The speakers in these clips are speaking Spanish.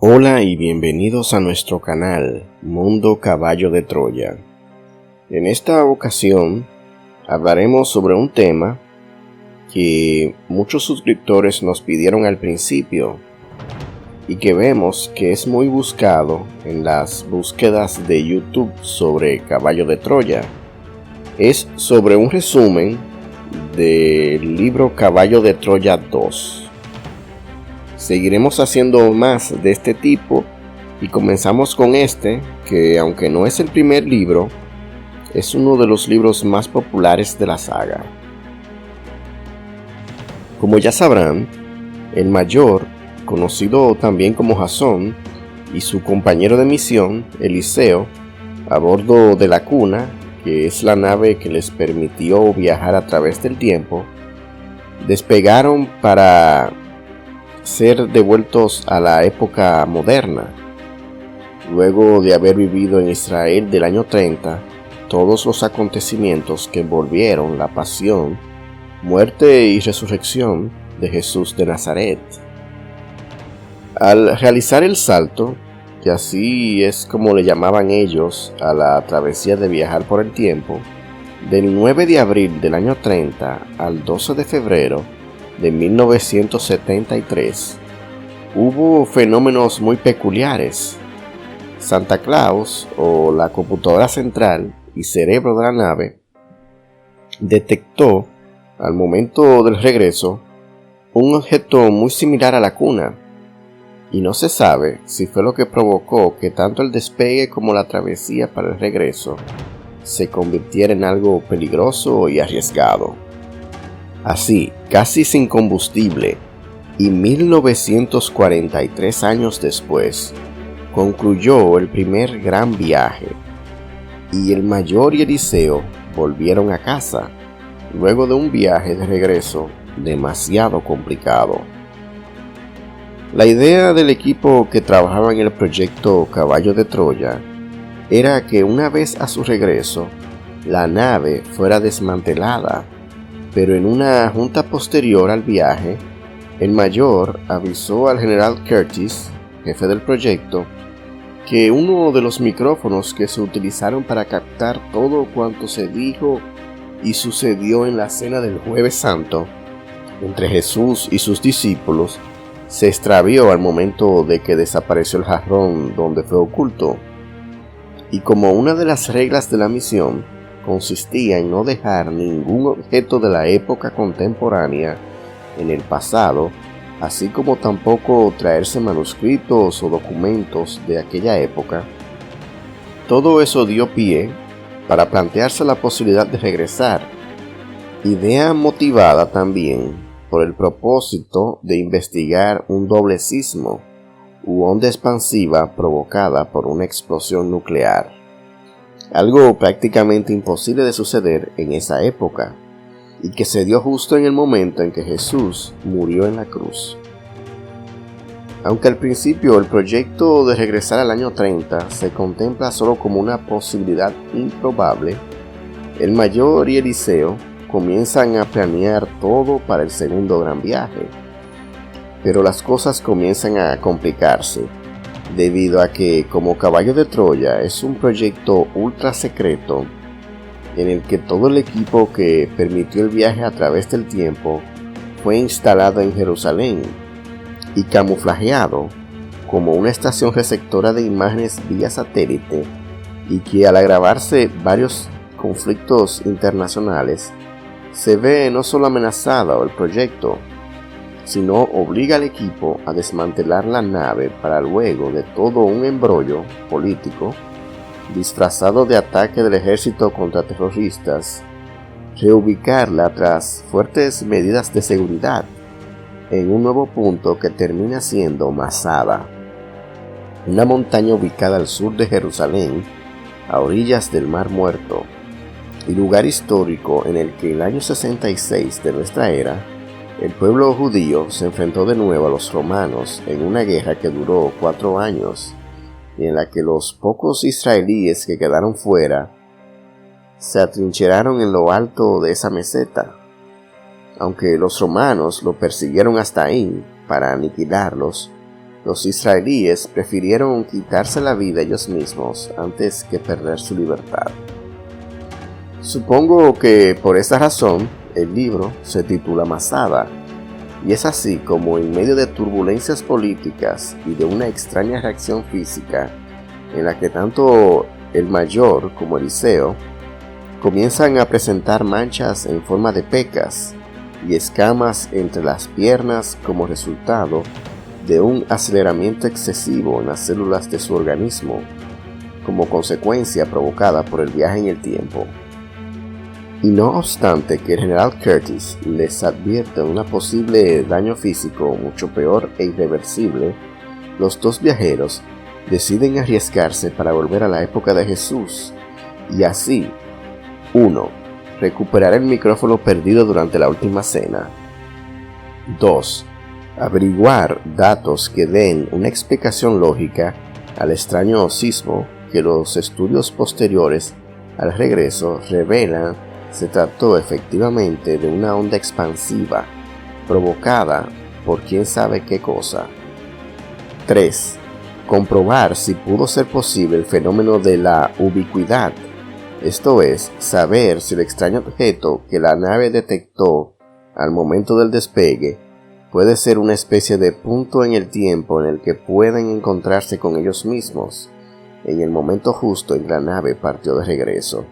Hola y bienvenidos a nuestro canal Mundo Caballo de Troya. En esta ocasión hablaremos sobre un tema que muchos suscriptores nos pidieron al principio y que vemos que es muy buscado en las búsquedas de YouTube sobre Caballo de Troya. Es sobre un resumen del libro Caballo de Troya 2. Seguiremos haciendo más de este tipo y comenzamos con este, que aunque no es el primer libro, es uno de los libros más populares de la saga. Como ya sabrán, el mayor, conocido también como Jasón, y su compañero de misión, Eliseo, a bordo de la Cuna, que es la nave que les permitió viajar a través del tiempo, despegaron para ser devueltos a la época moderna. Luego de haber vivido en Israel del año 30, todos los acontecimientos que envolvieron la pasión, muerte y resurrección de Jesús de Nazaret. Al realizar el salto, que así es como le llamaban ellos a la travesía de viajar por el tiempo, del 9 de abril del año 30 al 12 de febrero de 1973, hubo fenómenos muy peculiares. Santa Claus, o la computadora central y cerebro de la nave, detectó, al momento del regreso, un objeto muy similar a la Cuna, y no se sabe si fue lo que provocó que tanto el despegue como la travesía para el regreso se convirtiera en algo peligroso y arriesgado. Así, casi sin combustible, y 1943 años después, concluyó el primer gran viaje, y el mayor y Eliseo volvieron a casa, luego de un viaje de regreso demasiado complicado. La idea del equipo que trabajaba en el proyecto Caballo de Troya era que una vez a su regreso, la nave fuera desmantelada. Pero en una junta posterior al viaje, el mayor avisó al general Curtis, jefe del proyecto, que uno de los micrófonos que se utilizaron para captar todo cuanto se dijo y sucedió en la cena del Jueves Santo entre Jesús y sus discípulos se extravió al momento de que desapareció el jarrón donde fue oculto. Y como una de las reglas de la misión consistía en no dejar ningún objeto de la época contemporánea en el pasado, así como tampoco traerse manuscritos o documentos de aquella época, todo eso dio pie para plantearse la posibilidad de regresar, idea motivada también por el propósito de investigar un doble sismo u onda expansiva provocada por una explosión nuclear. Algo prácticamente imposible de suceder en esa época, y que se dio justo en el momento en que Jesús murió en la cruz. Aunque al principio el proyecto de regresar al año 30 se contempla solo como una posibilidad improbable, el mayor y Eliseo comienzan a planear todo para el segundo gran viaje. Pero las cosas comienzan a complicarse, debido a que, como Caballo de Troya es un proyecto ultra secreto, en el que todo el equipo que permitió el viaje a través del tiempo fue instalado en Jerusalén y camuflajeado como una estación receptora de imágenes vía satélite, y que al agravarse varios conflictos internacionales, se ve no solo amenazado el proyecto, sino obliga al equipo a desmantelar la nave para luego de todo un embrollo político, disfrazado de ataque del ejército contra terroristas, reubicarla tras fuertes medidas de seguridad en un nuevo punto que termina siendo Masada, una montaña ubicada al sur de Jerusalén, a orillas del Mar Muerto, y lugar histórico en el que el año 66 de nuestra era, el pueblo judío se enfrentó de nuevo a los romanos en una guerra que duró 4 años, y en la que los pocos israelíes que quedaron fuera se atrincheraron en lo alto de esa meseta. Aunque los romanos lo persiguieron hasta ahí para aniquilarlos, los israelíes prefirieron quitarse la vida ellos mismos antes que perder su libertad. Supongo que por esa razón el libro se titula Masada, y es así como en medio de turbulencias políticas y de una extraña reacción física en la que tanto el mayor como Eliseo comienzan a presentar manchas en forma de pecas y escamas entre las piernas como resultado de un aceleramiento excesivo en las células de su organismo, como consecuencia provocada por el viaje en el tiempo. Y no obstante que el general Curtis les advierte un posible daño físico mucho peor e irreversible, los dos viajeros deciden arriesgarse para volver a la época de Jesús y así, 1. Recuperar el micrófono perdido durante la última cena. 2. Averiguar datos que den una explicación lógica al extraño sismo que los estudios posteriores al regreso revelan se trató efectivamente de una onda expansiva provocada por quién sabe qué cosa. 3. Comprobar si pudo ser posible el fenómeno de la ubicuidad, esto es, saber si el extraño objeto que la nave detectó al momento del despegue puede ser una especie de punto en el tiempo en el que pueden encontrarse con ellos mismos en el momento justo en que la nave partió de regreso.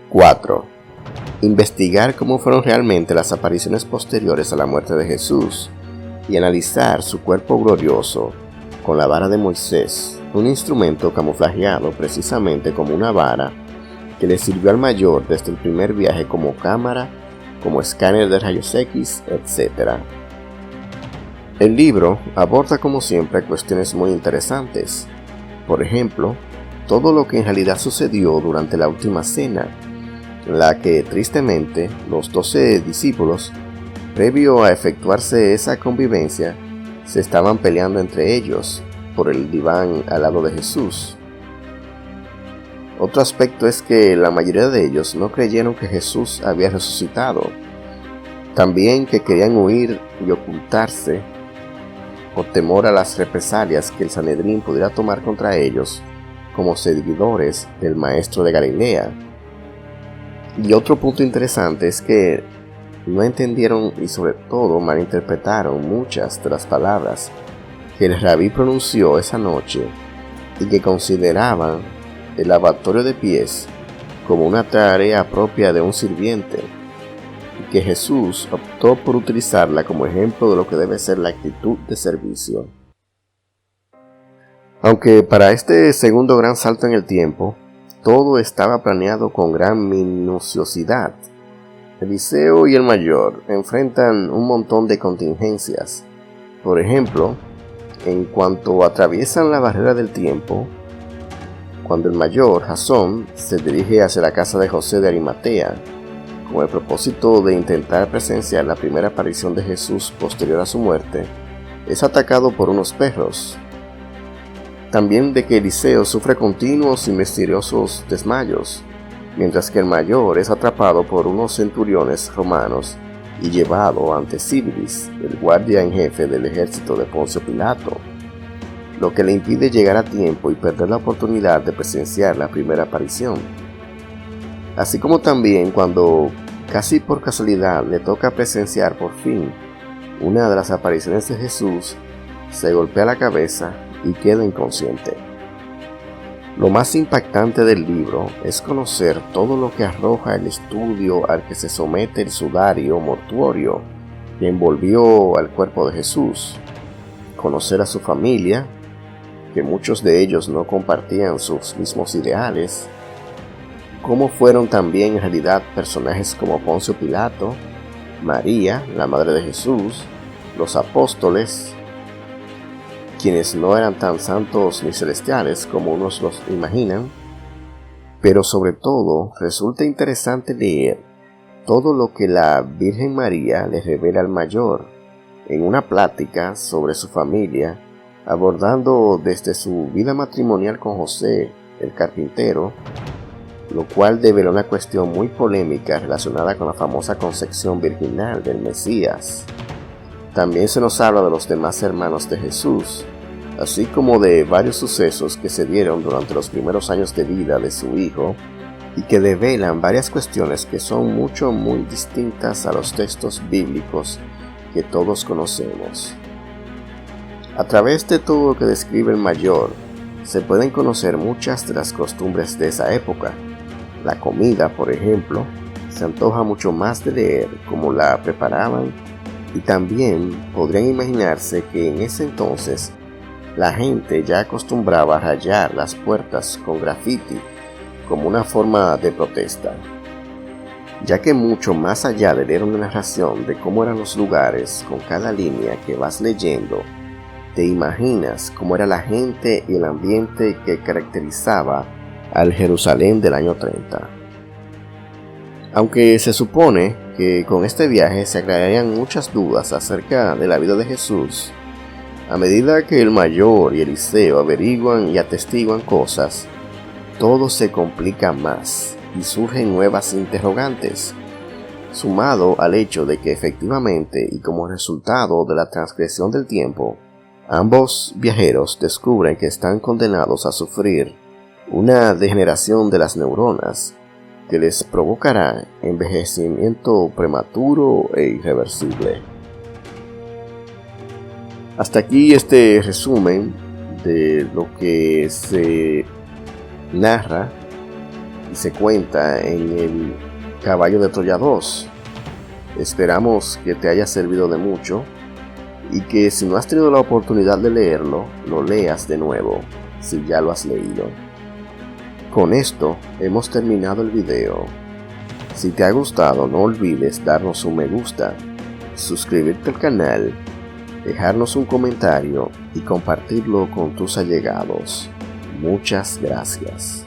4. Investigar cómo fueron realmente las apariciones posteriores a la muerte de Jesús y analizar su cuerpo glorioso con la vara de Moisés, un instrumento camuflajeado precisamente como una vara que le sirvió al mayor desde el primer viaje como cámara, como escáner de rayos X, etc. El libro aborda como siempre cuestiones muy interesantes. Por ejemplo, todo lo que en realidad sucedió durante la última cena, en la que tristemente los 12 discípulos, previo a efectuarse esa convivencia, se estaban peleando entre ellos por el diván al lado de Jesús. Otro aspecto es que la mayoría de ellos no creyeron que Jesús había resucitado. También que querían huir y ocultarse por temor a las represalias que el Sanedrín pudiera tomar contra ellos como seguidores del maestro de Galilea. Y otro punto interesante es que no entendieron y sobre todo malinterpretaron muchas de las palabras que el rabí pronunció esa noche y que consideraban el lavatorio de pies como una tarea propia de un sirviente, y que Jesús optó por utilizarla como ejemplo de lo que debe ser la actitud de servicio. Aunque para este segundo gran salto en el tiempo, todo estaba planeado con gran minuciosidad, Eliseo y el mayor enfrentan un montón de contingencias. Por ejemplo, en cuanto atraviesan la barrera del tiempo, cuando el mayor, Jasón, se dirige hacia la casa de José de Arimatea, con el propósito de intentar presenciar la primera aparición de Jesús posterior a su muerte, es atacado por unos perros. También de que Eliseo sufre continuos y misteriosos desmayos, mientras que el mayor es atrapado por unos centuriones romanos y llevado ante Civilis, el guardia en jefe del ejército de Poncio Pilato, lo que le impide llegar a tiempo y perder la oportunidad de presenciar la primera aparición. Así como también cuando, casi por casualidad, le toca presenciar por fin una de las apariciones de Jesús, se golpea la cabeza y queda inconsciente. Lo más impactante del libro es conocer todo lo que arroja el estudio al que se somete el sudario mortuorio que envolvió al cuerpo de Jesús, conocer a su familia, que muchos de ellos no compartían sus mismos ideales, cómo fueron también en realidad personajes como Poncio Pilato, María, la madre de Jesús, los apóstoles, quienes no eran tan santos ni celestiales como unos los imaginan, pero sobre todo resulta interesante leer todo lo que la Virgen María le revela al mayor en una plática sobre su familia, abordando desde su vida matrimonial con José, el carpintero, lo cual devela una cuestión muy polémica relacionada con la famosa concepción virginal del Mesías. También se nos habla de los demás hermanos de Jesús, así como de varios sucesos que se dieron durante los primeros años de vida de su hijo y que develan varias cuestiones que son muy distintas a los textos bíblicos que todos conocemos. A través de todo lo que describe el mayor, se pueden conocer muchas de las costumbres de esa época. La comida, por ejemplo, se antoja mucho más de leer cómo la preparaban, y también podrían imaginarse que en ese entonces la gente ya acostumbraba a rayar las puertas con graffiti como una forma de protesta, ya que mucho más allá de leer una narración de cómo eran los lugares con cada línea que vas leyendo, te imaginas cómo era la gente y el ambiente que caracterizaba al Jerusalén del año 30. Aunque se supone que con este viaje se aclararían muchas dudas acerca de la vida de Jesús, a medida que el mayor y Eliseo averiguan y atestiguan cosas, todo se complica más y surgen nuevas interrogantes, sumado al hecho de que efectivamente y como resultado de la transgresión del tiempo, ambos viajeros descubren que están condenados a sufrir una degeneración de las neuronas que les provocará envejecimiento prematuro e irreversible. Hasta aquí este resumen de lo que se narra y se cuenta en el Caballo de Troya 2. Esperamos que te haya servido de mucho y que si no has tenido la oportunidad de leerlo, lo leas de nuevo si ya lo has leído. Con esto hemos terminado el video. Si te ha gustado, no olvides darnos un me gusta, suscribirte al canal, dejarnos un comentario y compartirlo con tus allegados. Muchas gracias.